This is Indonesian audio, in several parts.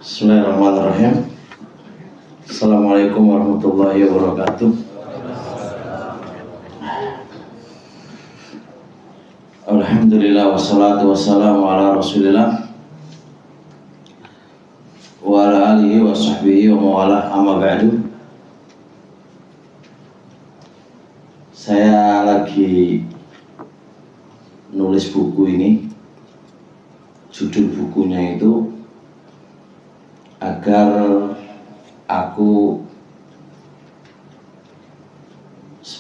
Bismillahirrahmanirrahim. Assalamualaikum warahmatullahi wabarakatuh. Alhamdulillah wassalatu wassalamu ala rasulillah wa ala alihi wa sahbihi wa mawalah, amma ba'du. Saya lagi nulis buku ini. Judul bukunya itu agar aku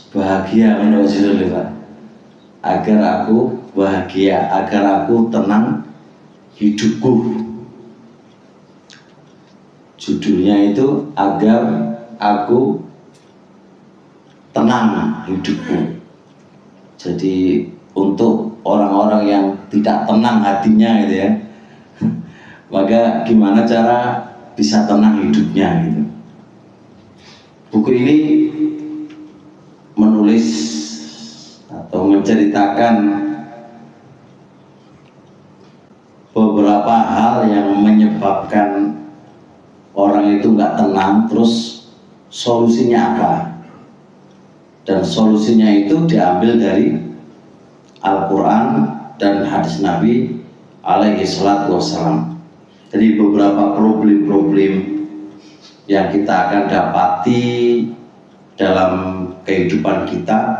bahagia, menurut judul Pak. Agar aku bahagia, agar aku tenang hidupku. Judulnya itu agar aku tenang hidupku. Jadi untuk orang-orang yang tidak tenang hatinya gitu ya, maka gimana cara bisa tenang hidupnya gitu. Buku ini menulis atau menceritakan beberapa hal yang menyebabkan orang itu nggak tenang, terus solusinya apa. Dan solusinya itu diambil dari Al-Quran dan hadis Nabi alaihi salatu wassalam. Jadi beberapa problem-problem yang kita akan dapati dalam kehidupan kita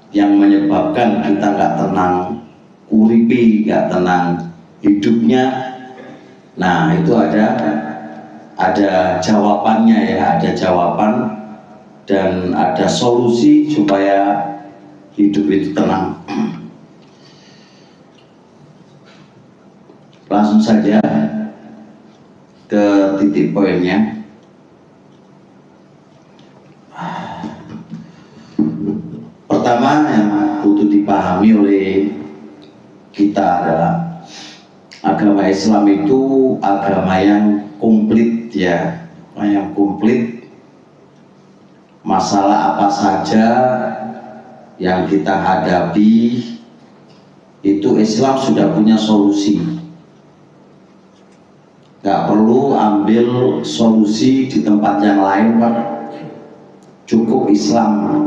yang menyebabkan kita nggak tenang uripi, nggak tenang hidupnya. Nah itu ada jawabannya ya, ada jawaban dan ada solusi supaya hidup itu tenang. Langsung saja ke titik poinnya. Pertama yang butuh dipahami oleh kita adalah agama Islam itu agama yang komplit ya, yang komplit. Masalah apa saja yang kita hadapi itu Islam sudah punya solusi. Gak perlu ambil solusi di tempat yang lain Pak. Cukup Islam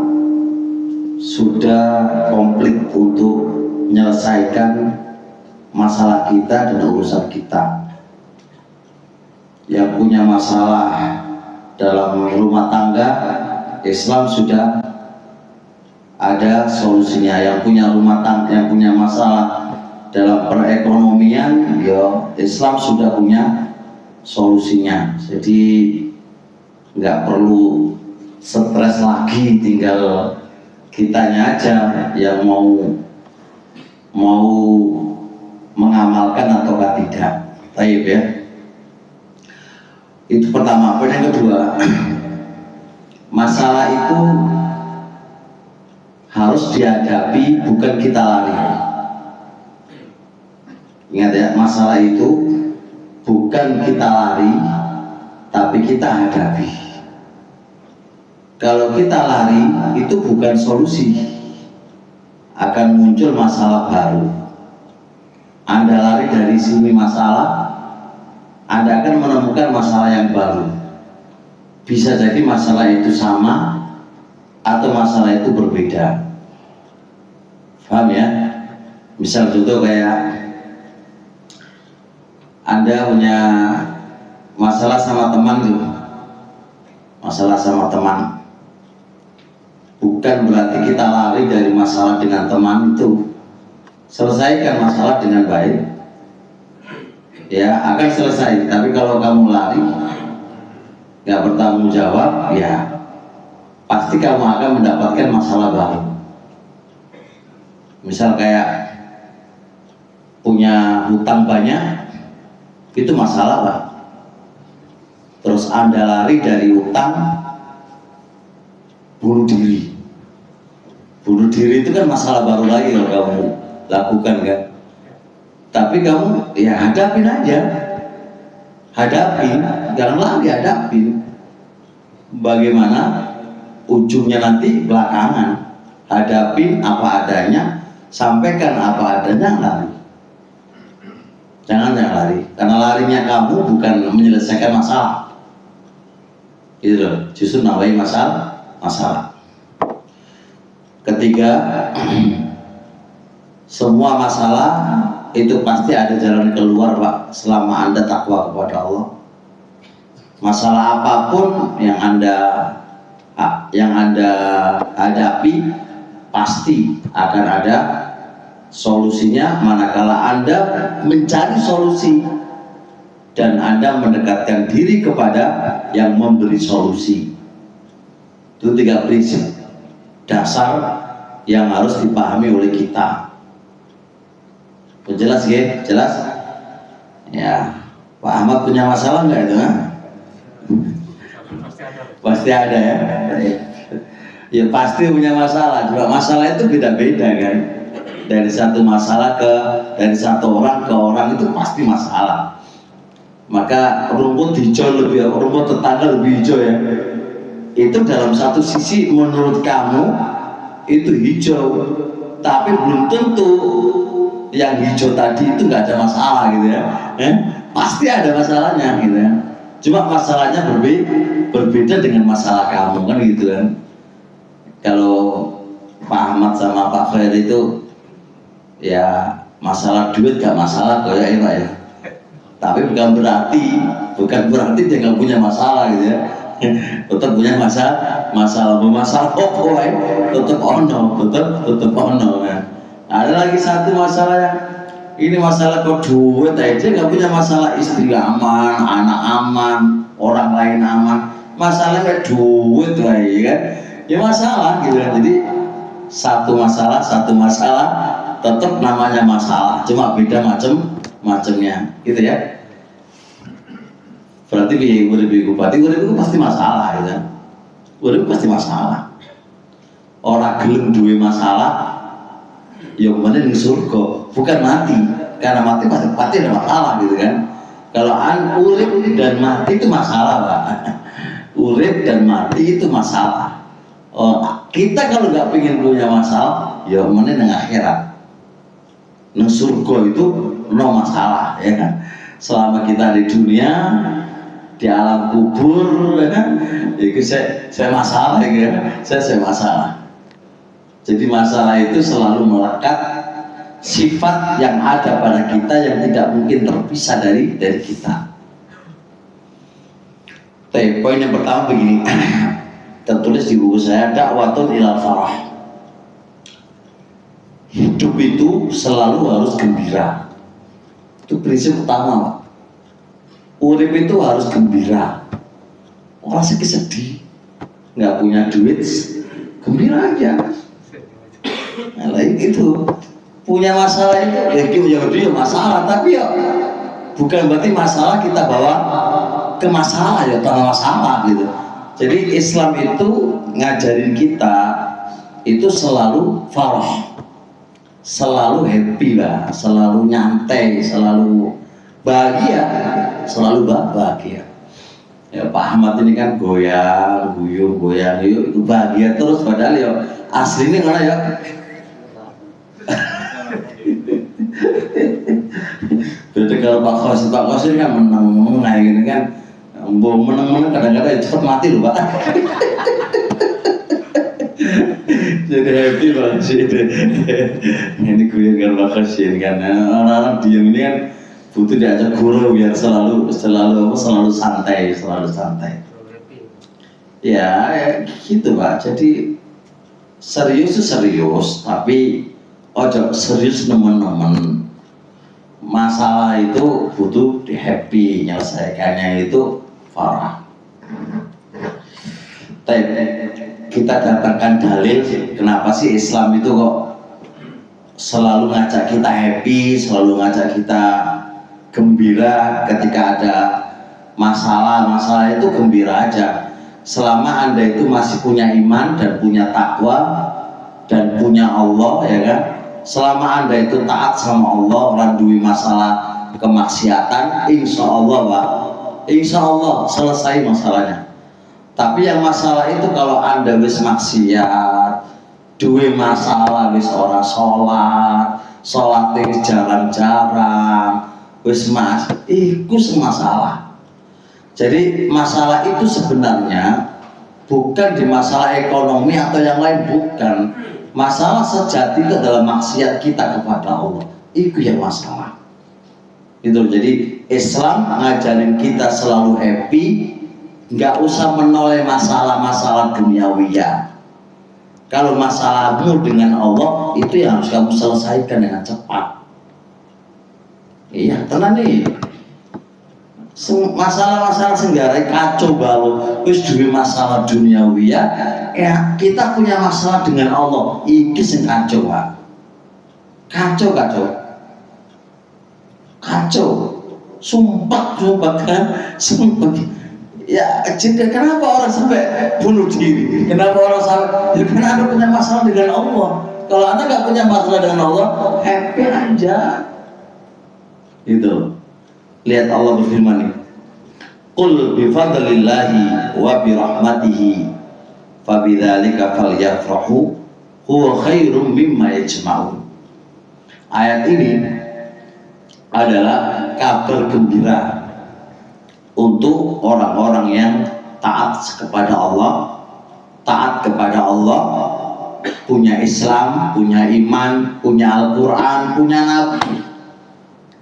sudah komplit untuk menyelesaikan masalah kita dan urusan kita. Yang punya masalah dalam rumah tangga, Islam sudah ada solusinya. Yang punya rumah tangga, yang punya masalah dalam perekonomian, ya Islam sudah punya solusinya. Jadi nggak perlu stres lagi, tinggal kitanya aja yang mau mengamalkan ataukah tidak. Baik ya. Itu pertama. Poin yang kedua, masalah itu harus dihadapi, bukan kita lari. Ingat ya, masalah itu bukan kita lari, tapi kita hadapi. Kalau kita lari, itu bukan solusi. Akan muncul masalah baru. Anda lari dari sini masalah, Anda akan menemukan masalah yang baru. Bisa jadi masalah itu sama atau masalah itu berbeda. Paham ya? Misal contoh kayak Anda punya masalah sama teman tuh. Masalah sama teman. Bukan berarti kita lari dari masalah dengan teman itu. Selesaikan masalah dengan baik. Ya, akan selesai. Tapi kalau kamu lari, nggak bertanggung jawab, ya pasti kamu akan mendapatkan masalah baru. Misal kayak punya hutang banyak, itu masalah Pak. Terus Anda lari dari hutang, bunuh diri. Bunuh diri itu kan masalah baru lagi kalau kamu lakukan kan. Tapi kamu ya hadapin aja. Hadapin, jangan lagi hadapin. Bagaimana ujungnya nanti belakangan. Hadapin apa adanya, sampaikan apa adanya, lalu Jangan lari, karena larinya kamu bukan menyelesaikan masalah. Gitu loh, justru nambahin masalah. Ketiga, semua masalah itu pasti ada jalan keluar, Pak, selama Anda takwa kepada Allah. Masalah apapun yang Anda hadapi pasti akan ada solusinya manakala Anda mencari solusi dan Anda mendekatkan diri kepada yang memberi solusi. Itu 3 prinsip dasar yang harus dipahami oleh kita. Jelas ya? Jelas? Ya, Pak Ahmad punya masalah nggak itu? Pasti ada ya. Ya pasti punya masalah. Juga masalah itu beda-beda kan. Dari satu masalah dari satu orang ke orang itu pasti masalah. Maka rumput tetangga lebih hijau ya. Itu dalam satu sisi menurut kamu itu hijau, tapi belum tentu yang hijau tadi itu nggak ada masalah gitu ya. Pasti ada masalahnya gitu ya. Cuma masalahnya berbeda dengan masalah kamu kan gitu kan. Kalau Pak Ahmad sama Pak Khair itu ya masalah duit gak masalah kayak ini Pak ya. Tapi bukan berarti dia nggak punya masalah gitu ya. Tetap punya masalah apa ya? Tetap ono ya. Ada lagi satu masalah yang ini masalah kok duit aja nggak punya masalah, istri aman, anak aman, orang lain aman. Masalahnya duit lah ya kan. Ya masalah gitu kan. Jadi satu masalah tetap namanya masalah, cuma beda macamnya gitu ya. Berarti urip pasti masalah gitu kan. Urip pasti masalah. Orang gelem duwe masalah ya kemana di surga, bukan mati, karena mati pasti ada masalah gitu kan. Kalau urip dan mati itu masalah Pak. Urip dan mati itu masalah. Kita kalau nggak pengen punya masalah ya kemana di akhirat. Nang surga itu no masalah ya kan. Selama kita di dunia di alam kubur ya kan, itu saya masalah ya kan. Saya masalah. Jadi masalah itu selalu melekat sifat yang ada pada kita yang tidak mungkin terpisah dari kita. Tapi poin yang pertama begini, tertulis di buku saya, dakwatun ilal farah. Hidup itu selalu harus gembira. Itu prinsip utama Pak. Urip itu harus gembira. Orang sedih, nggak punya duit, gembira aja. Nah, itu punya masalah itu ya masalah, tapi ya bukan berarti masalah kita bawa ke masalah ya tanpa masalah gitu. Jadi Islam itu ngajarin kita itu selalu farah, selalu happy lah, selalu nyantai, selalu bahagia, selalu bahagia. Ya Pak Ahmad ini kan goyang itu bahagia terus, padahal ya aslinya mana ya. Beda kalau Pak Kos ini kan menang kayak gini kan, menang kadang-kadang cepat mati loh Pak. Jadi happy banget sih itu. Ini gue kan Pak Kos ini kan, orang-orang diem ini kan butuh diajak guru biar selalu santai. Ya gitu Pak. Jadi serius itu serius, tapi ojo serius nemen-nemen. Masalah itu butuh di happy, nyelesaikannya itu farah. Kita datangkan dalil kenapa sih Islam itu kok selalu ngajak kita happy, selalu ngajak kita gembira. Ketika ada masalah itu gembira aja. Selama Anda itu masih punya iman dan punya takwa dan punya Allah ya kan. Selama Anda itu taat sama Allah, orang duwe masalah kemaksiatan, insya Allah Pak, insya Allah selesai masalahnya. Tapi yang masalah itu kalau Anda wis maksiat, duwe masalah wis ora sholat wis jarang-jarang, wis mas, iku semasalah. Jadi masalah itu sebenarnya bukan di masalah ekonomi atau yang lain, bukan. Masalah sejati itu adalah maksiat kita kepada Allah. Itu yang masalah. Itu jadi Islam ngajarin kita selalu happy, nggak usah menoleh masalah-masalah duniawiya. Kalau masalahmu dengan Allah itu yang harus kamu selesaikan dengan cepat. Iya, tenang nih. Masalah-masalah senggarai kacau balau, wis duwe masalah duniawi ya. Kita punya masalah dengan Allah, iki sing kacau, Pak. Kacau. Sumpah kan, sumpah. Ya, jadi kenapa orang sampai bunuh diri? Kenapa orang sampai? Ya, karena Anda punya masalah dengan Allah. Kalau Anda nggak punya masalah dengan Allah, happy aja. Gitu. Lihat Allah berfirman nih, qul bifadlillahi wa birahmatihi fabidzalika falyafrahu huwa khairum mimma yajma'un. Ayat ini adalah kabar gembira untuk orang-orang yang taat kepada Allah, punya Islam, punya iman, punya Al-Quran, punya Nabi.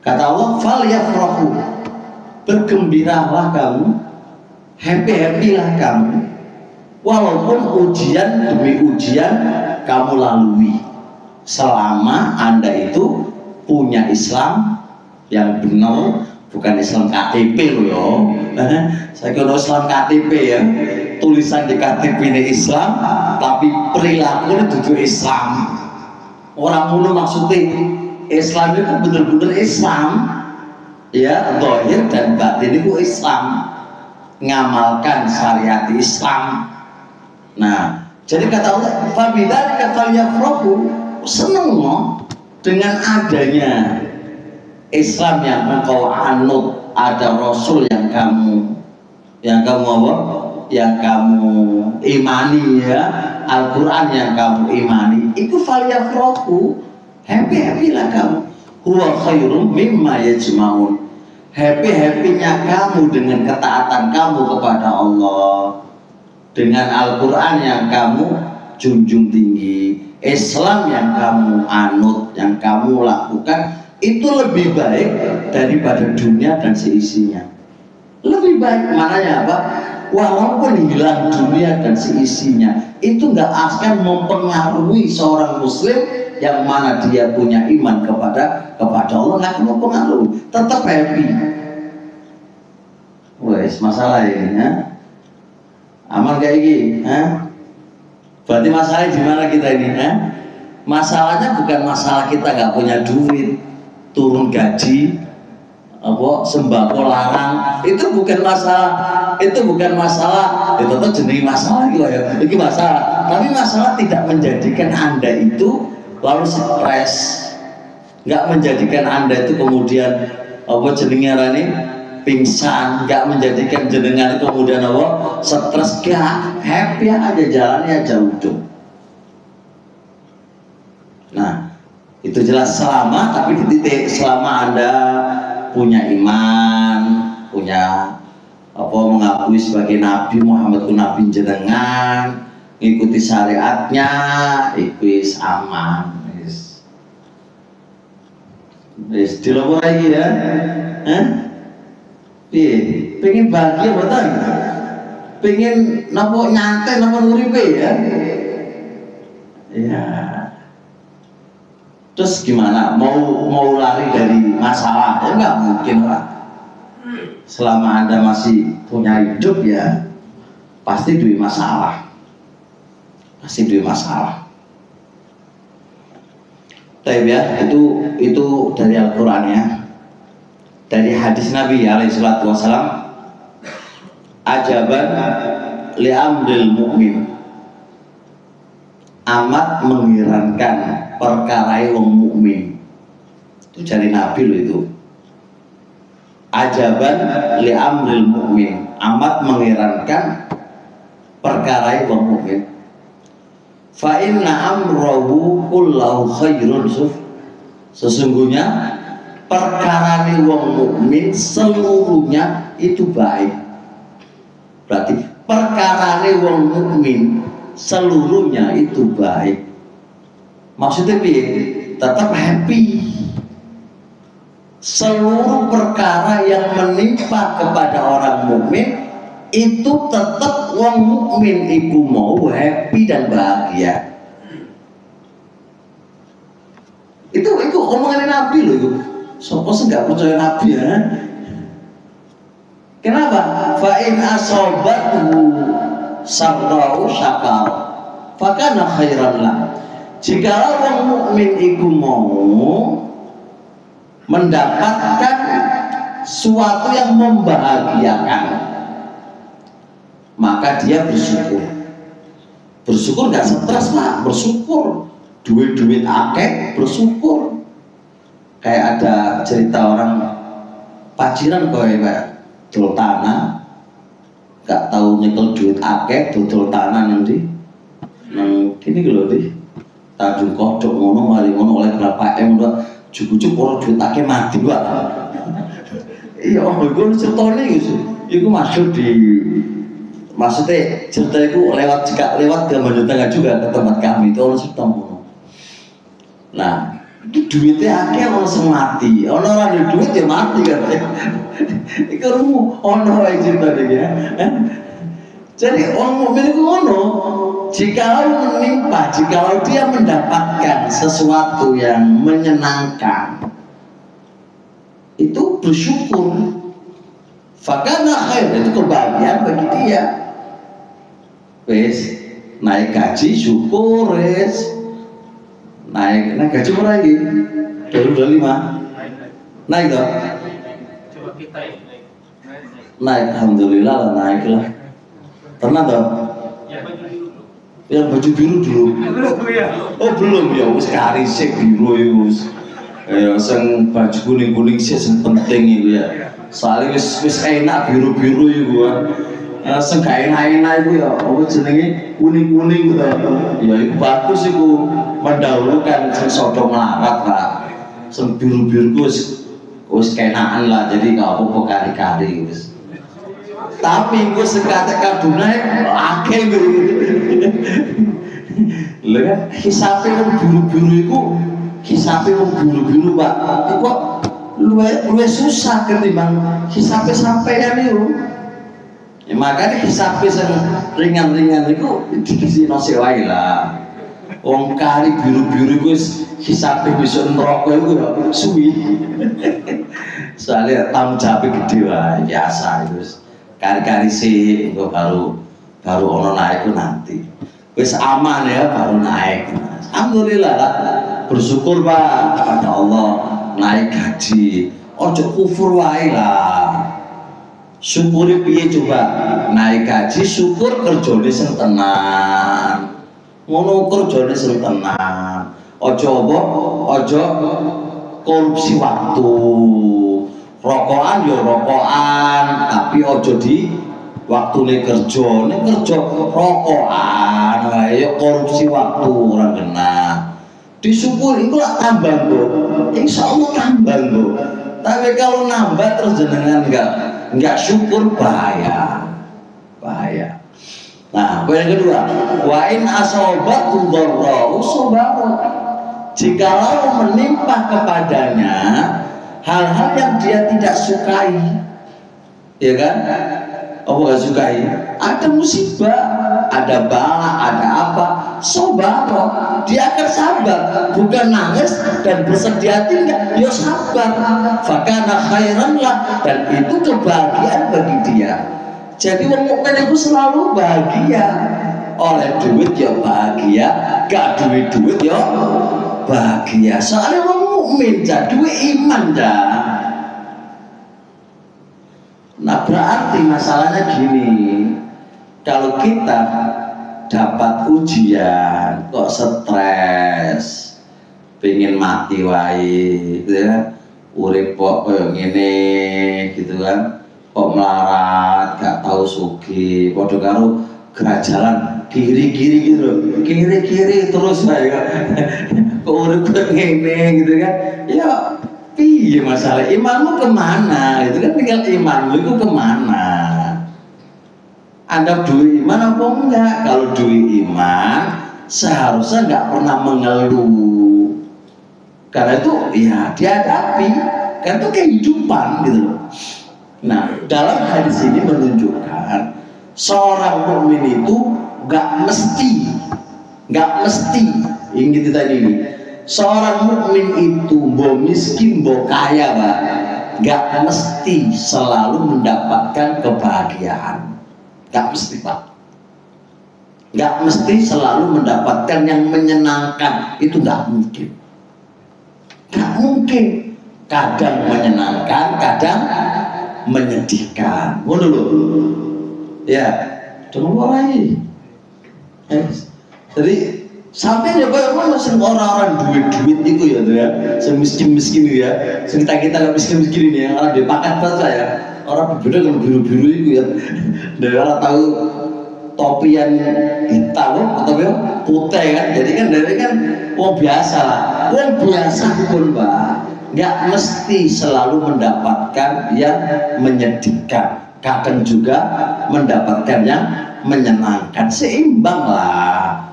Kata Allah, fal yafrahu, bergembiralah kamu, happy-happylah kamu, walaupun ujian demi ujian kamu lalui, selama Anda itu punya Islam yang benar, bukan Islam KTP loh ya. Saya kira Islam KTP ya, tulisan di KTP ini Islam, tapi perilakunya itu Islam. Orang mulu maksudnya Islam itu benar-benar Islam, ya, zahir dan batin itu Islam, ngamalkan syariat Islam. Nah, jadi kata Allah, fabidzalika falyafrahu, seneng loh dengan adanya Islam yang engkau anut, ada Rasul yang kamu apa? Yang kamu imani ya, Al-Quran yang kamu imani, itu falyafrahu, happy-happylah kamu, huwa khairum mimma yajma'un, happy-happynya kamu dengan ketaatan kamu kepada Allah, dengan Al-Quran yang kamu junjung tinggi, Islam yang kamu anut, yang kamu lakukan, itu lebih baik daripada dunia dan seisinya. Lebih baik, maknanya apa? Walaupun hilang dunia dan seisinya, itu nggak akan mempengaruhi seorang muslim yang mana dia punya iman kepada Allah, nggak akan mempengaruhi, tetap happy. Wes, masalah ini ya, aman kayak gini ya? Berarti masalahnya di mana kita ini ya? Masalahnya bukan masalah kita nggak punya duit, turun gaji, apa sembako larang, itu bukan masalah, itu tetap jenis masalah gitu ya, itu masalah. Tapi masalah tidak menjadikan Anda itu lalu stres, nggak menjadikan Anda itu kemudian apa jenengan ini pingsan, nggak menjadikan jenengan kemudian apa stres, gak, happy aja, jalannya aja utuh. Nah, itu jelas selama, tapi di titik selama Anda punya iman, punya apa, mengakui sebagai Nabi Muhammad itu Nabi jenengan, ngikuti syariatnya, itu aman. Wis dilopor lagi ya. Pengen bahagia betul, pengen nopo nyantai, nopo nguripe ya. Ya. Terus gimana? Mau lari dari masalah? Ya nggak mungkin lah. Selama Anda masih punya hidup ya pasti duit masalah. Tapi ya itu dari Al-Quran ya. Dari hadis Nabi alaihissalatu wassalam, ajaban li amril mu'min, amat mengherankan perkara wong mukmin. Itu dari Nabi loh itu. Ajaban li amril mu'min, amat mengherankan perkara wong mukmin. Fa inna amrahu kullahu khairun. Sesungguhnya perkarane wong mukmin seluruhnya itu baik. Berarti perkarane wong mukmin seluruhnya itu baik. Maksudnya piye? Tetap happy. Seluruh perkara yang menimpa kepada orang mukmin itu tetap wong mukmin iku mau happy dan bahagia. Itu omongan Nabi loh itu. Sopo sih nggak percaya Nabi ya? Kenapa? Fa in asobatu sarrau syakar, fakana khairan lah. Jikalau orang mukmin itu mau mendapatkan suatu yang membahagiakan, maka dia bersyukur. Bersyukur nggak stres lah, bersyukur. Duit akeh, bersyukur. Kayak ada cerita orang paciran kowe Pak, dol tanah, gak tahu nyekel duit akeh, dodol tanah nanti, nang kini gitu di Tanjung Kodok ngono, mari ngono oleh berapa udah cukup orang duit akeh mati Pak. Iya, gue ceritanya gitu, itu masuk di, maksudnya cerita itu lewat Gambir Tengah juga ke tempat kami itu orang cerita ngono. Nah, duitnya akeh langsung mati. Ono ora duit ya mati kan. Iku ono ae cerita iki ya. Jadi orang mukmin itu ono, jikalau menimpa, jikalau dia mendapatkan sesuatu yang menyenangkan, itu bersyukur. Fakana khair, itu kebahagiaan bagi dia. Wes, naik gaji syukur wes. Naik gaji berapa lagi? 2025 naik toh? Coba kita naik, alhamdulillah lah naik lah. Pernah toh? Yang baju biru dulu. Belum ya? Oh belum ya, wis karisik biru itu. Ya, sing baju kuning sih yang penting itu ya. Soalnya wis enak biru itu kan. Sing gak enak itu ya, apa jenenge kuning gitu. Ya itu bagus itu. Mendahulukan sing sodok melarat lah, sing biru wis kenaan lah, jadi gak apa kari-kari wis. Tapi gue sekate kadunai akeh gitu. Lha kan hisabe biru-biru iku, hisabe biru-biru Pak. Iku kok luwe susah ketimbang hisabe sampean itu. Ya makanya hisabe sing ringan-ringan iku dikisino wae lah. Wong kari biru-biru itu hisapnya bisa neraka itu ya suwi. Soalnya tanggung jawabnya gede lah, biasa itu. Kari-kari sih itu baru ono naik itu nanti. Wis aman ya baru naik. Alhamdulillah lah, bersyukur Pak pada Allah naik gaji. Ojo kufur wae lah. Syukuri piye coba naik gaji, syukur kerjane sing tenan. Ngono kerjane sing tenan. Ojo korupsi waktu. Rokokan ya rokokan, tapi ojo di waktune kerja. Nek kerja rokokan wae ya korupsi waktu ora kena. Disyukuri iku lak tambah kok. Insyaallah tambah kok. Tapi kalau nambah terus jenengan enggak syukur bahaya. Nah, yang kedua, wa in asobatu dharra'u sabaru. Jikalau menimpa kepadanya hal-hal yang dia tidak sukai, ya kan? Apa gak sukai? Ada musibah, ada bala, ada apa? Sabaru, dia akan sabar, bukan nangis dan bersedih hati enggak, ya sabar. Fakana khairan lah, dan itu kebahagiaan bagi dia. Jadi wong mukmin itu selalu bahagia. Oleh duit ya bahagia, gak duit ya bahagia. Soalnya wong mukmin ja duit iman ja. Nah berarti masalahnya gini, kalau kita dapat ujian kok stres, pengen mati wae, gitu kan? Urip kok koyo ngene, gitu kan? Kok melarat, gak tahu sugi, podo karo gerajalan kiri-kiri gitu loh, kiri-kiri terus saya kan. Kok urip ngene gitu kan? Ya Iya masalah imanmu kemana? Itu kan tinggal imanmu itu kemana? Anda duit iman apa enggak? Kalau duit iman seharusnya nggak pernah mengeluh. Karena itu ya dihadapi, karena itu kehidupan gitu loh. Nah, dalam hadis ini menunjukkan seorang mukmin itu nggak mesti ini kita ini. Seorang mukmin itu mau miskin, mau kaya, Pak, nggak mesti selalu mendapatkan kebahagiaan. Nggak mesti, Pak. Nggak mesti selalu mendapatkan yang menyenangkan. Itu nggak mungkin. Nggak mungkin. Kadang menyenangkan, kadang menyedihkan. Ngono lho. Ya, coba lagi. Jadi sampai ya kayak mana sing orang-orang duit itu ya tuh ya, sing miskin ya, sing kita nggak miskin ini ya, orang dia paket saja ya, orang berbeda dengan biru itu ya, dari orang tahu topi yang hitam atau putih kan, jadi kan dari kan uang biasa lah, uang biasa pun Pak, nggak mesti selalu mendapatkan yang menyedihkan, kadang juga mendapatkan yang menyenangkan, seimbang lah,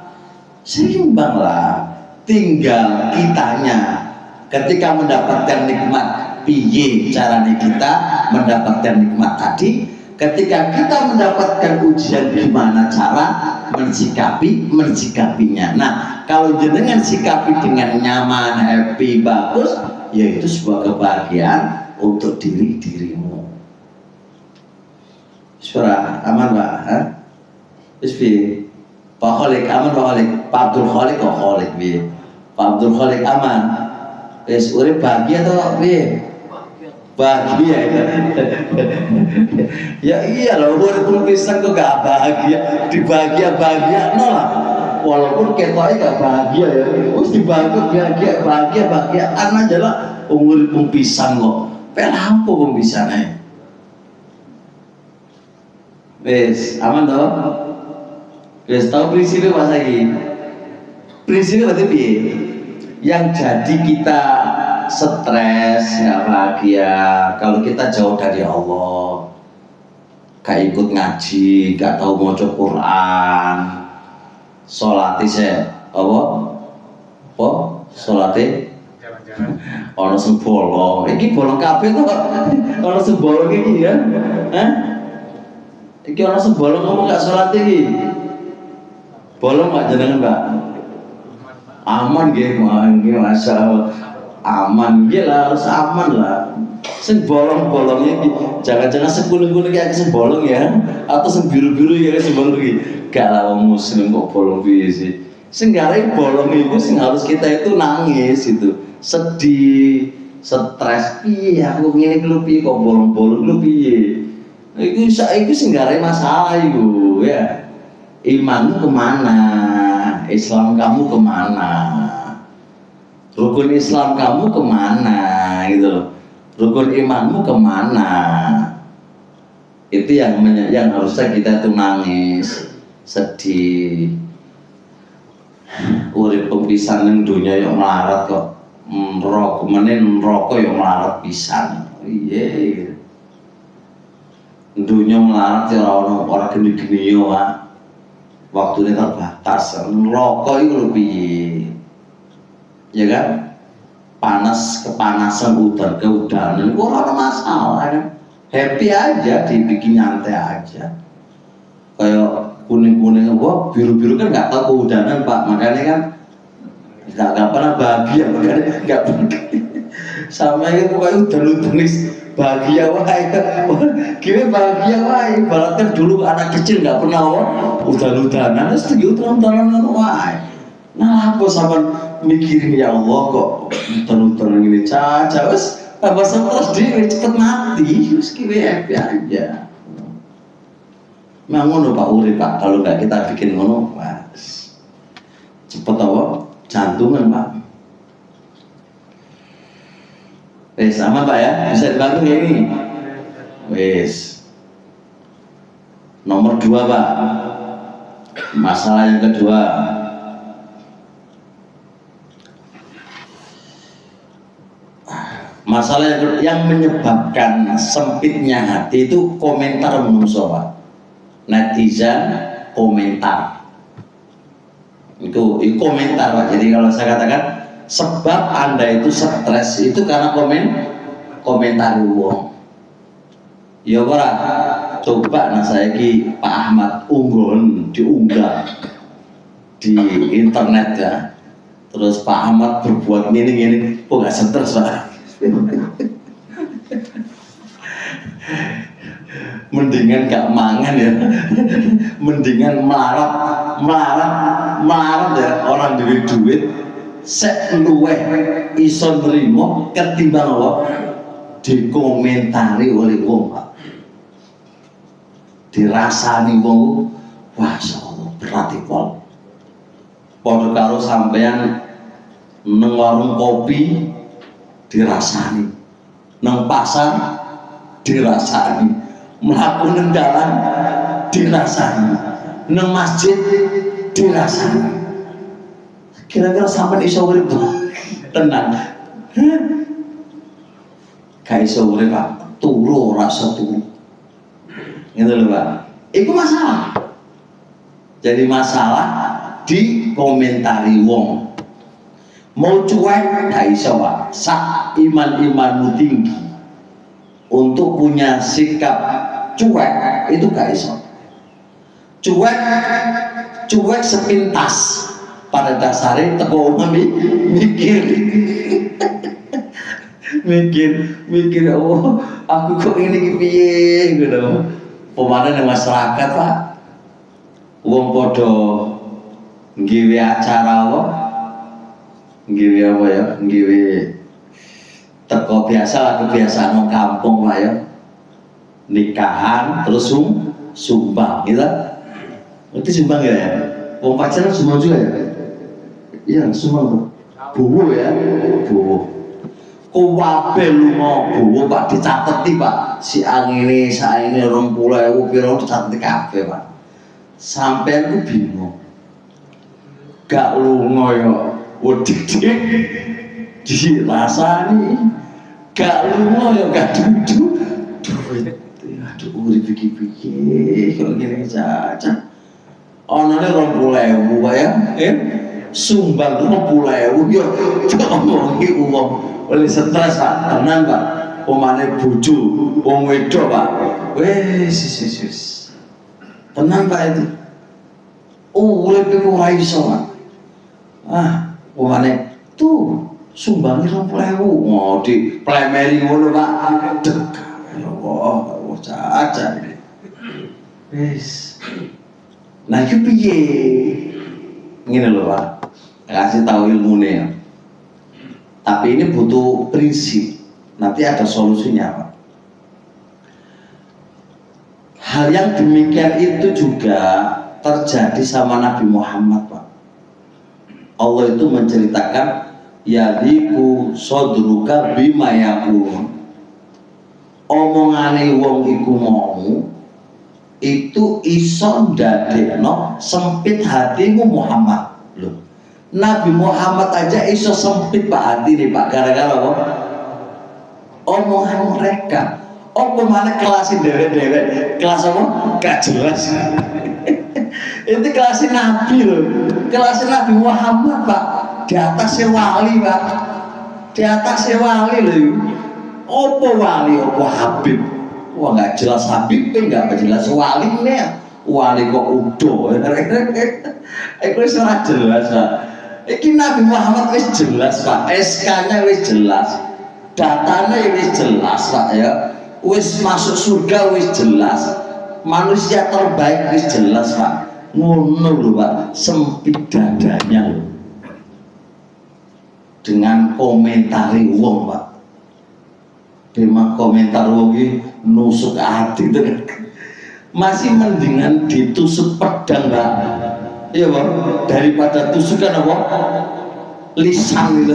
tinggal kitanya ketika mendapatkan nikmat piye caranya kita mendapatkan nikmat tadi, ketika kita mendapatkan ujian gimana cara mensikapinya. Nah, kalau jenengan sikapi dengan nyaman, happy, bagus, yaitu sebuah kebahagiaan untuk dirimu. Surah aman Pak, Bismillah. Pak Kholik aman, Pak Abdul Kholik kok Kholik bi, Pak Abdul Kholik aman. Wes urip bahagia toh bi, bahagia ya iya loh, urip pisang kok gak bahagia, dibahagia no lah. Walaupun ketoknya gak bahagia ya, terus bahagia aja lah. Urip pisang kok, pelampo pisangnya. Wes aman toh. Wes tahu prinsipnya Mas lagi. Prinsipnya berarti piye? Yang jadi kita stres, nggak bahagia kalau kita jauh dari Allah, gak ikut ngaji, gak tahu maca Quran, sholatnya saya apa? Sholatnya ono sing bolong. Iki bolong kabeh to. Ono sing bolong iki ya. Hah? Iki ono sing bolong ngomong gak sholat iki. Bolong gak jenengan, Pak? Aman nggih, masyaallah. Aman nggih lah, harus aman lah. Sing bolong-bolongnya jangan-jangan sepuluh-sepuluh kayak sing bolong ya, atau sing biru-biru ya sing bolong iki. Gak lah wong muslim kok bolong piye sih. Sing gare bolong itu sing harus kita itu nangis itu, sedih, stres. Piye aku ngene iki lho piye kok bolong-bolong lho piye. Iku sing gare masalah iku ya. Imanmu kemana? Islam kamu kemana? Rukun Islam kamu kemana? Gitu loh. Rukun imanmu kemana? Itu yang harusnya kita tuh nangis, sedih. Urip pisan ning dunya yo melarat kok. Rokok yo melarat pisan. Iya. Dunya melarat ya ora geni-geni yo, Pak. Waktunya terbatas, rokok itu lebih, ya kan? Kepanasan, keudanan, itu orang masalah kan? Happy aja, dibikin nyantai aja. Kayak kuning-kuning, wah biru-biru kan nggak tahu keudanan Pak, makanya kan nggak pernah bahagia, makanya nggak sama itu pokoknya udan-udan bahagia wae, gimana bahagia wae, ibaratkan dulu anak kecil nggak pernah udan-udanan, setuju udan-udanan wae. Nah apa sama mikirin ya Allah kok udan-udanan ini caca, wes tambah stres dia cepet mati, terus gimana happy aja. Memang ngono Pak Uri Pak, kalau nggak kita bikin ngono, mas cepet apa? Jantungan Pak. Wes sama Pak ya, bisa dibantu ya ini. Wes. Nomor 2 Pak. Masalah yang kedua. Masalah yang menyebabkan sempitnya hati itu komentar manusia, Pak. Netizen komentar. Itu komentar, Pak. Jadi kalau saya katakan sebab Anda itu stres itu karena komentar wong. Ya ora. Coba saya Pak Ahmad unggon diunggah di internet ya. Terus Pak Ahmad berbuat ini, kok gak stres, Pak? Mendingan gak mangan ya, mendingan melarat ya, orang duit sek luweh iso nrimo ketimbang apa dikomentari oleh wong, Pak. Dirasani wong, wah Allah berat pol. Padha karo sampean nang warung kopi dirasani, nang pasar dirasani, mlaku nang dalan dirasani, nang masjid dirasani. Kira-kira sampai iso urip tenang? Gak iso urip, Pak. Turu ora iso turu. Gitu loh, Pak. Itu masalah. Jadi masalah dikomentari wong. Mau cuek gak iso, Pak. Sak iman-imanmu tinggi untuk punya sikap cuek itu gak iso. Cuek sepintas pada dasarnya teko mikir mikir oh aku kok ini piye gitu. Pemana ning masyarakat, Pak, wong padha nggawe acara apa? Nggawe apa ya? Nggawe teko biasa lah, kebiasaan wong kampung, Pak ya. Nikahan terus sumbang gitu. Itu sumbang ya? Wong pacaran sumbang juga ya? Iya, sumbang tuh. Buwo ya, buwo. Kuwabe lunga buwo, Pak, dicateti, Pak. Si angine, saine 20.000 pira dicateti kabeh, Pak. Sampeyan ku bingung. Gak lunga ya wedi dirasani. Gak lunga ya gak dudu. Duit. Aduh, urip iki-iki kok ngene saja. Anane 20.000, Pak ya. Sumbang 20.000 ya ngomongi wong oleh stres, Pak. Tenang, Pak. Pemane bojo wong wedok, Pak. Wis. Tenang, Pak itu. Urip iku ora iso, Pak. Pemane tuh sumbangi 20.000 mau di plemeri ngono, Pak. Ya Allah, caca. Wis. Nah, iki piye? Ngene lho, Pak. Kasih tahu ilmune ya. Tapi ini butuh prinsip. Nanti ada solusinya, Pak. Hal yang demikian itu juga terjadi sama Nabi Muhammad, Pak. Allah itu menceritakan yadiku sodruka bima yaqulun. Omongane wong iku mau itu iso ndadekno sempit hatimu Muhammad. Loh, Nabi Muhammad aja iso sempit, Pak, hati nih, Pak, gara-gara apa? Omongan mereka. Apa mana kelasin dewe-dewe? Kelas apa? Gak jelas. Itu kelas Nabi loh. Kelas Nabi Muhammad, Pak. Di atasnya wali, Pak. Di atasnya wali loh. Apa wali, apa Habib? Wah, gak jelas Habib, gak jelas wali nih. Wali kok udo. Itu sangat jelas, Pak. Ini Nabi Muhammad wis jelas, Pak. SK-nya wis jelas. Datanya wis jelas, Pak ya. Wis masuk surga wis jelas. Manusia terbaik wis jelas, Pak. Ngono lho, Pak. Sempit dadanya lho. Dengan komentari wong, Pak. Tema komentar wong iki nusuk hati itu. Masih mendingan ditusuk pedang, Pak. Iya, Pak, daripada tusukan apa? Lisan gitu.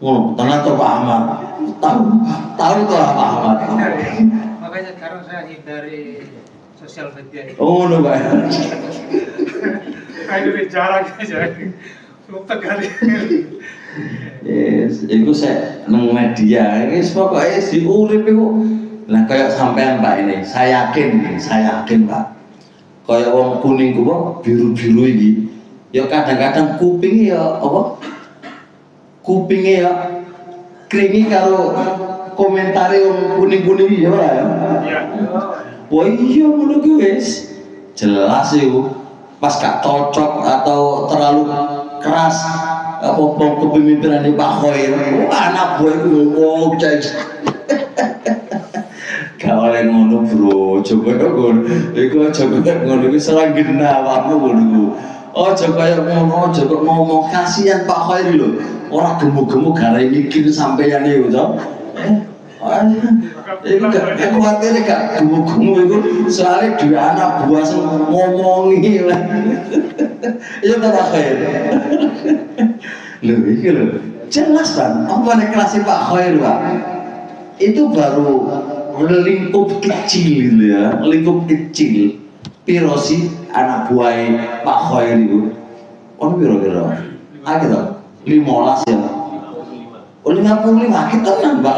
Oh, tenang tuh Pak Ahmad. Tahu tuh Pak Ahmad. Makanya sekarang saya hindari sosial media. Oh, no, Pak. Ayo jarang aja. Lupa kali. Yes, itu saya neng media ini pokoknya si urip itu. Nah kayak sampean Pak ini, saya yakin Pak. Kayak wong kuning kuwi biru-biru iki. Ya kadang-kadang kupingnya ya apa? Kupingnya ya keringi kalau komentari wong kuning-kuning ya ora ya. Iya. Wah iya ngono kuwi wis. Jelas itu. Pas gak cocok atau terlalu keras apa kepemimpinan Pak Khoir. Anak buah itu ngomong cek. Gak oleh ngono bro, coba ngono. Iku coba ngono iku serang genah awakmu ngono. Oh coba kaya ngono, coba ngomong kasihan Pak Khoir lho. Ora gemuk-gemuk gare mikir sampeyan iku to. Iku gak kuwatir gak gemuk-gemuk iku soalnya dua anak buah sing ngomongi. Iya Pak Khoir. Lho iki lho. Jelas kan, apa nek kelas Pak Khoir Pak? Itu baru lingkup kecil gitu ya, lingkup kecil. Piro sih anak buah Pak Khoir itu? Oh piro-piro? Ah gitu, 15 ya. Oh 55 kita nambah.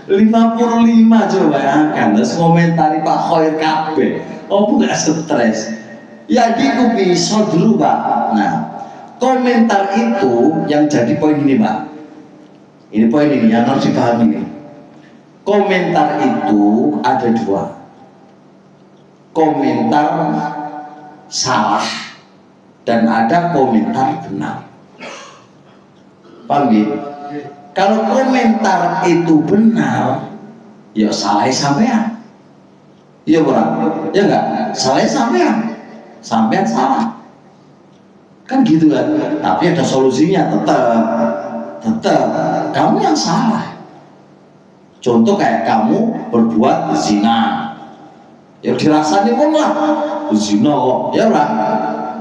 55 coba bayangkan, terus komentari Pak Khoir kabeh. Oh bukan stres. Ya gitu bisa dulu Pak. Nah komentar itu yang jadi poin ini Pak. Ini poin ini yang harus dipahami nih. Komentar itu ada dua. Komentar salah dan ada komentar benar. Paham ya? Kalau komentar itu benar, ya salah sampean. Iya bukan? Ya enggak? Salah sampean. Sampean salah. Kan gitu kan? Tapi ada solusinya tetap kamu yang salah. Contoh kayak kamu berbuat zina, ya dirasani kok lah zina kok, ya lah.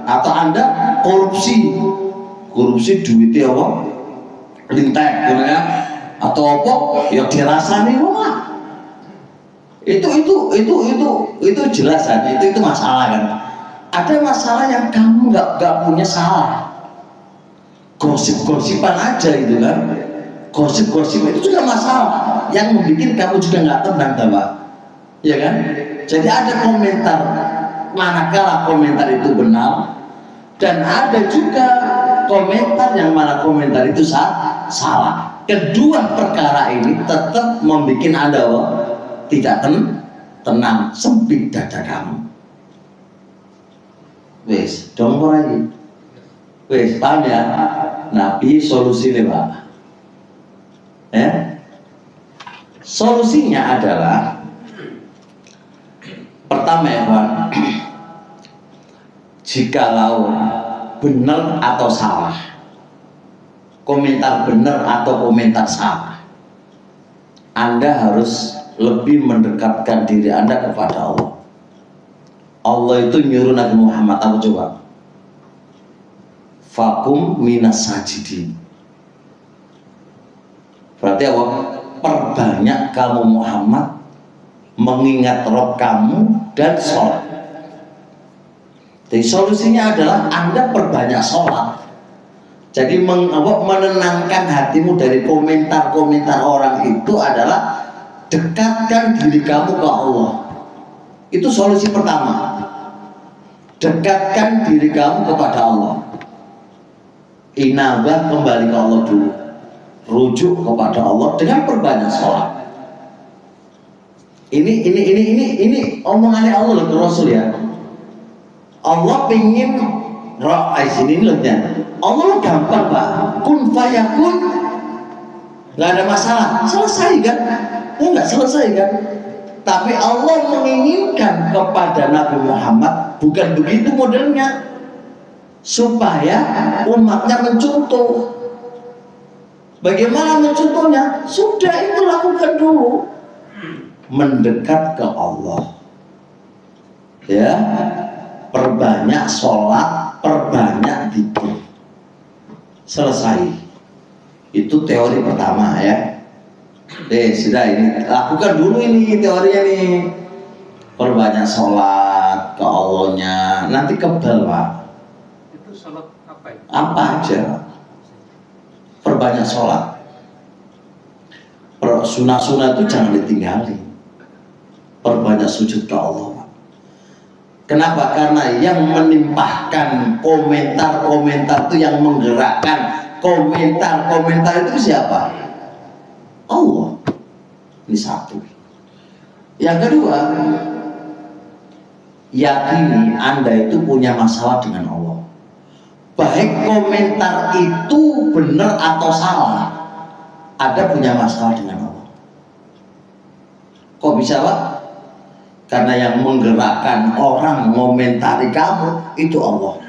Atau Anda korupsi duitnya apa? Lintek, gitu ya. Atau apa? Ya dirasani kok lah. Itu jelas kan? Itu masalah kan? Ada masalah yang kamu nggak punya salah. Gosip-gosipan aja gitu kan? Gosip-gosip itu juga masalah yang membuat kamu juga nggak tenang, Pak. Ya kan? Jadi ada komentar, manakala komentar itu benar, dan ada juga komentar yang mana komentar itu salah. Kedua perkara ini tetap membuat Anda tidak tenang, sempit dada kamu. Wes, dong lagi. Wes, paham ya? Nabi solusinya Pak. Ya? Solusinya adalah pertama ya Pak, jikalau benar atau salah, komentar benar atau komentar salah, Anda harus lebih mendekatkan diri Anda kepada Allah. Allah itu nyuruh Nabi Muhammad apa coba? Fakum minas sajidin. Berarti apa? Perbanyak kamu Muhammad mengingat Rob kamu dan sholat. Jadi solusinya adalah Anda perbanyak sholat. Jadi menenangkan hatimu dari komentar-komentar orang itu adalah dekatkan diri kamu ke Allah. Itu solusi pertama. Dekatkan diri kamu kepada Allah. Inabah, kembali ke Allah dulu. Rujuk kepada Allah dengan perbanyak sholat. Ini omongannya Allah loh ke Rasul ya. Allah pengen sini loh ya. Allah gampang Pak. Kun fayakun, nggak ada masalah. Selesai kan? Enggak selesai kan? Tapi Allah menginginkan kepada Nabi Muhammad bukan begitu modelnya, supaya umatnya mencontoh. Bagaimana mencontohnya? Sudah itu lakukan dulu. Mendekat ke Allah. Ya, perbanyak sholat, perbanyak dzikir. Selesai. Itu teori pertama ya. Sudah ini lakukan dulu ini teorinya nih. Perbanyak sholat ke Allahnya. Nanti kebal Pak. Itu sholat apa ya? Apa aja. perbanyak sholat. Sunnah-sunnah itu jangan ditinggali. Perbanyak sujud ke Allah. Kenapa? Karena yang menimpahkan komentar-komentar itu, yang menggerakkan komentar-komentar itu siapa? Allah. Ini satu. Yang kedua, yakini Anda itu punya masalah dengan Allah. Baik komentar itu benar atau salah, Anda punya masalah dengan Allah. Kok bisa, Pak? Karena yang menggerakkan orang mengomentari kamu itu Allah.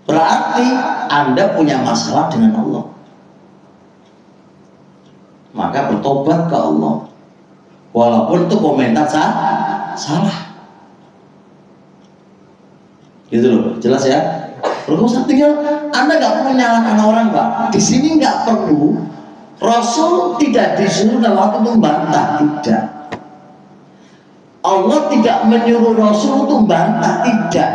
Berarti Anda punya masalah dengan Allah. Maka bertobat ke Allah. Walaupun itu komentar salah. Gitu loh, jelas ya? Kalau tinggal Anda nggak perlu menyalahkan orang, Pak. Di sini nggak perlu. Rasul tidak disuruh dalam waktu itu membantah, tidak. Allah tidak menyuruh Rasul untuk membantah, tidak.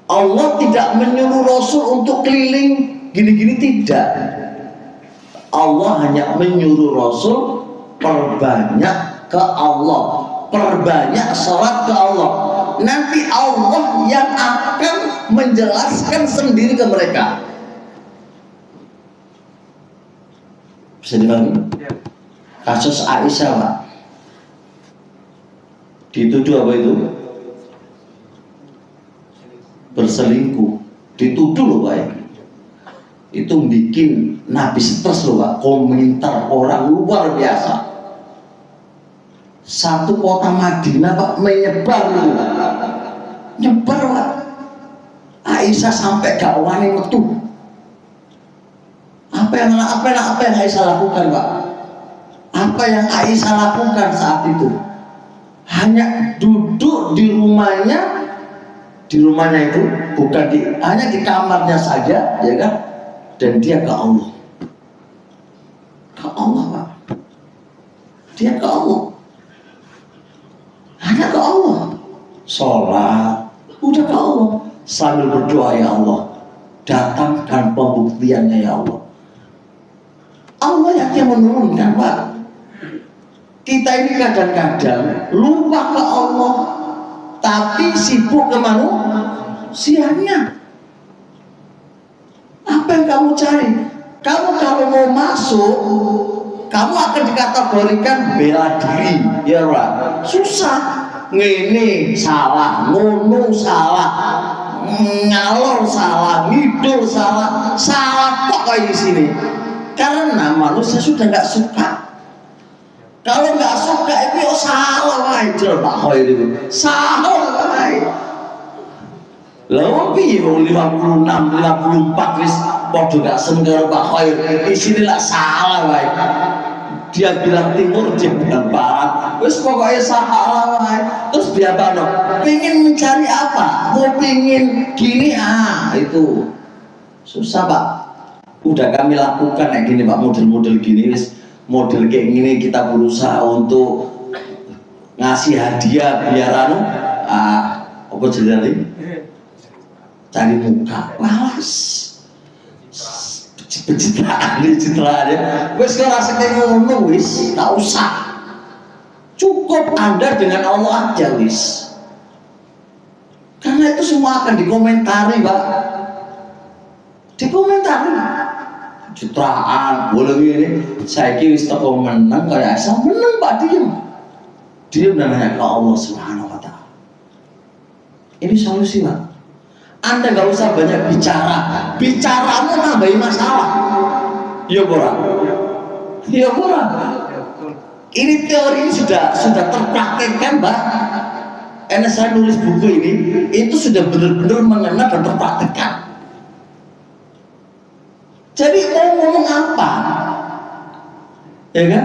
Allah tidak menyuruh Rasul untuk keliling gini-gini, tidak. Allah hanya menyuruh Rasul perbanyak ke Allah, perbanyak sholat ke Allah. Nanti Allah yang akan menjelaskan sendiri ke mereka. Bisa dipahami? Kasus Aisyah, Pak, dituduh apa itu? Berselingkuh. Dituduh loh, Pak. Itu bikin Nabi stres loh, Pak. Komentar orang luar biasa. Satu kota Madinah, Pak, menyebar loh. Nyebar, Pak. Aisyah sampai gak wani metu. Apa yang Aisyah lakukan, Pak? Apa yang Aisyah lakukan saat itu? Hanya duduk di rumahnya itu, bukan hanya di kamarnya saja, ya kan? Dan dia ke Allah. Ke Allah, Pak. Dia ke Allah. Hanya ke Allah. Sholat, udah ke Allah. Sambil berdoa, ya Allah, datangkan pembuktiannya, ya Allah. Allah yang menurunkan, Pak. Kita ini kadang-kadang lupa ke Allah, tapi sibuk ke manusianya. Apa yang kamu cari? Kamu kalau mau masuk, kamu akan dikategorikan bela diri, ya Pak. Susah. Ngene salah, ngono salah, ngalor salah, ngidul salah, salah kok kayak di sini. Karena manusia sudah nggak suka. Kalau nggak suka itu salah aja, Pak Khoi itu. Salah aja. Lalu piye 56, 54 wis padha gak seneng karo Pak Khoi. Di sini lah salah wae. Dia bilang timur, dia bilang barat. Wis pokoknya salah wae. Terus dia apa? Pengen mencari apa? Mau pengen gini itu susah, Pak. Udah kami lakukan kayak gini, Pak, model-model gini, model kayak gini kita berusaha untuk ngasih hadiah biar apa jadi cari muka, malas, pencitraan, wes kau rasa kayak ngono, wis, tak usah, cukup Anda dengan Allah aja, wis, karena itu semua akan dikomentari, Pak, dikomentari. Citraan, boleh ini. Saya kira toko menang kayak asal menang, Pak, diam dan nanya ke Allah Subhanahu Wa Taala. Ini solusi, Pak. Anda nggak usah banyak bicara, bicaramu nambahin masalah. Iya, Bora. Iya, Bora. Ini teori ini sudah terpraktekkan, Pak. Karena saya nulis buku ini, itu sudah benar-benar mengenal dan terpraktekkan. Jadi mau ngomong apa, ya kan?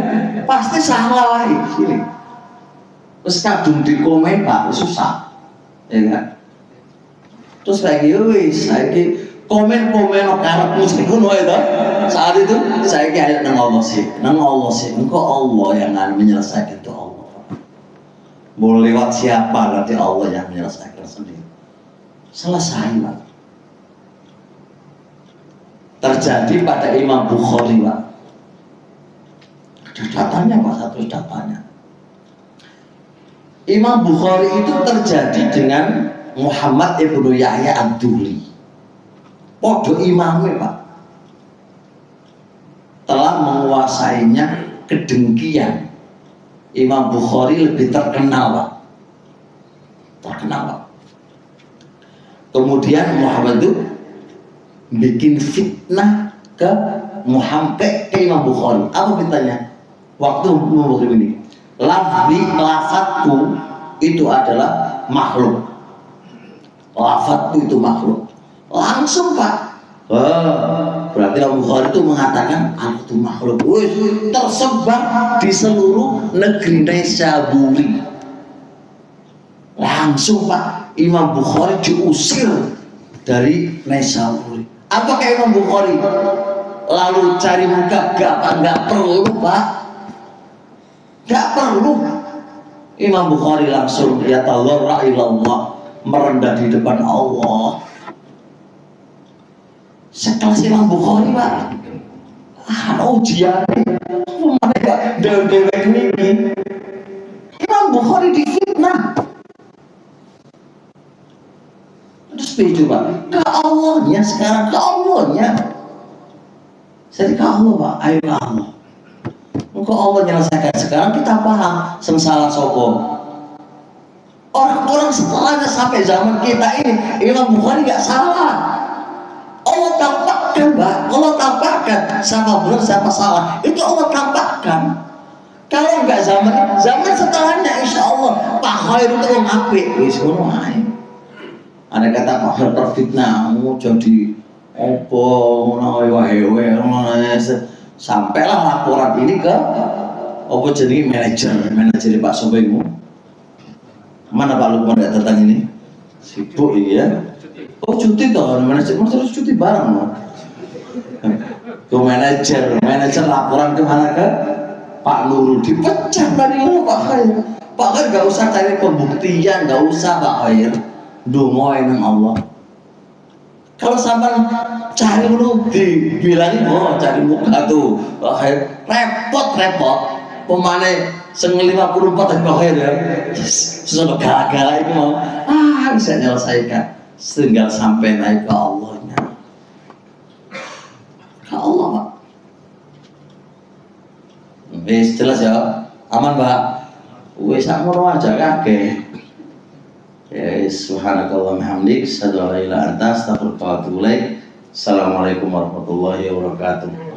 Pasti salah lagi sini. Terus kadung di komen, Pak, susah, ya kan? Terus lagi, wis, lagi komen karena musik kuno itu. Saat itu saya kayak nang Allah sih, engkau Allah yang akan menyelesaikan itu Allah. Boleh lewat siapa nanti Allah yang menyelesaikan sendiri. Selesai, Pak. terjadi pada Imam Bukhari, Pak. Ada datanya, Pak, satu datanya. Imam Bukhari itu terjadi dengan Muhammad ibnu Yahya Ad-Duli. Podo imamnya, Pak. Telah menguasainya kedengkian. Imam Bukhari lebih terkenal, Pak. Terkenal, Pak. Kemudian Muhammad itu bikin fitnah ke Muhammad, ke Imam Bukhari. Apa fitnahnya? Waktu Bukhari ini, lafadzku itu adalah makhluk. Lafadzku itu makhluk. Langsung, Pak. Berarti Imam Bukhari itu mengatakan aku itu makhluk. Tersebar di seluruh negeri Naisaburi. Langsung, Pak, Imam Bukhari diusir dari Naisaburi. Apakah Imam Bukhari lalu cari muka? Gak perlu, Pak. Gak perlu. Imam Bukhari langsung ya tadarra ilallah, merendah di depan Allah. Sekelas Imam Bukhari, Pak. Ujian mereka dewek ini. Imam Bukhari difitnah. Terus setuju, Pak. Ke Allahnya sekarang, ke Allahnya. Jadi ke Allah, Pak. Ayo ke Allah. Engkau Allah menyelesaikan. Sekarang kita paham sengsara sopo. Orang-orang setelahnya sampai zaman kita ini, Imam Bukhari nggak salah. Allah tampakkan, Pak. Allah tampakkan siapa benar siapa salah. Itu Allah tampakkan. Kalau nggak zaman setelahnya, insya Allah Pak Khair itu orang apik. Wis ngono ae. Ada kata Pak Khair terfitnah, jadi opo ngono wae sampailah laporan ini ke apa jadi manajer Pak Sobengmu. Mana Pak Lukman datang ini? Sibuk ya. Oh cuti toh, manajer harus cuti bareng loh. Ke manajer laporan kemana ke Pak Nurul, dipecat dari mana Pak Khair. Pak Khair gak usah cari pembuktian, gak usah Pak Khair. Dungoin Allah. Kalau sampai cari lu dibilangin, oh cari muka tuh Pak Khair, repot. Pemane 54 Pak Khair ya. Sudah gara-gara itu mau bisa menyelesaikan. Tinggal sampai naik ke Allahnya. Ke Allah, Pak. Wis jelas ya. Aman, Pak. Wis sakmono aja kakek. Ya, subhanakallah hamdik, asyhadu an la ilaha illa anta, astaghfiruka wa atubu ilaik. Assalamualaikum warahmatullahi wabarakatuh.